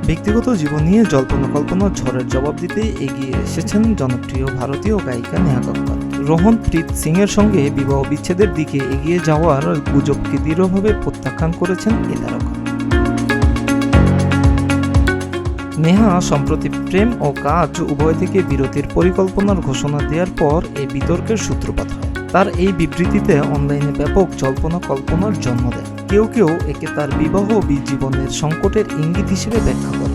ব্যক্তিগত জীবন নিয়ে জল্পনা-কল্পনার ঝড়ের জবাব দিতে এগিয়ে এসেছেন জনপ্রিয় ভারতীয় গায়িকা নেহা কক্কর। রোহনপ্রীত সিংয়ের সঙ্গে বিবাহ বিচ্ছেদের দিকে এগিয়ে যাওয়ার গুজবকে দৃঢ়ভাবে প্রত্যাখ্যান করেছেন এ তারকা। নেহা সম্প্রতি প্রেম ও কাজ উভয় থেকে বিরতির পরিকল্পনার ঘোষণা দেওয়ার পর এই বিতর্কের সূত্রপাত হয়। তার এই বিবৃতিতে অনলাইনে ব্যাপক জল্পনা-কল্পনার জন্ম দেয়। কেউ কেউ একে তার বিবাহ জীবনের সংকটের ইঙ্গিত হিসেবে ব্যাখ্যা করে।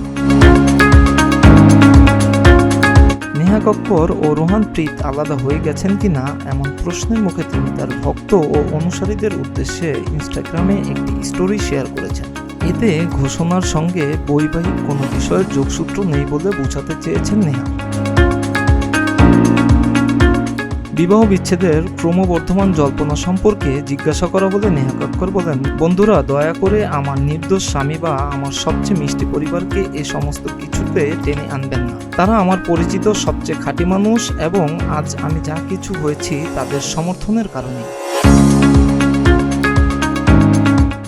নেহা কক্কর ও রোহনপ্রীত আলাদা হয়ে গেছেন কিনা এমন প্রশ্নের মুখে তিনি তার ভক্ত ও অনুসারীদের উদ্দেশ্যে ইনস্টাগ্রামে একটি স্টোরি শেয়ার করেছেন। এতে ঘোষণার সঙ্গে বৈবাহিক কোনো বিষয়ের যোগসূত্র নেই বলে বোঝাতে চেয়েছেন নেহা। বিবাহ বিচ্ছেদের ক্রমবর্ধমান জল্পনা সম্পর্কে জিজ্ঞাসা করা হলে নেহা কক্কর বলেন, বন্ধুরা দয়া করে আমার নির্দোষ স্বামী বা আমার সবচেয়ে মিষ্টি পরিবারকে এ সমস্ত কিছুতে টেনে আনবেন না। তারা আমার পরিচিত সবচেয়ে খাঁটি মানুষ এবং আজ আমি যা কিছু হয়েছি তাদের সমর্থনের কারণে।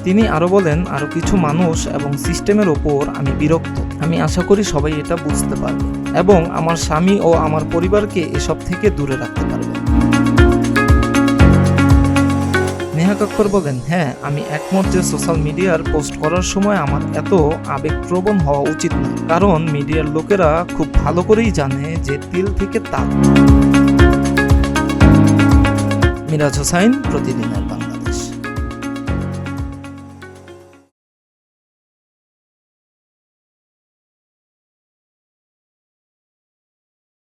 তিনি আরও বলেন, আরও কিছু মানুষ এবং সিস্টেমের ওপর আমি বিরক্ত। আমি আশা করি সবাই এটা বুঝতে পারবে এবং আমার স্বামী ও আমার পরিবারকে এসব থেকে দূরে রাখতে পারবে। নেহা কক্কর বলেন, হ্যাঁ আমি একমত যে সোশ্যাল মিডিয়ার পোস্ট করার সময় আমার এত আবেগপ্রবণ হওয়া উচিত না, কারণ মিডিয়ার লোকেরা খুব ভালো করেই জানে যে তিল থেকে তাল। মিরাজ হোসাইন, প্রতিদিনের।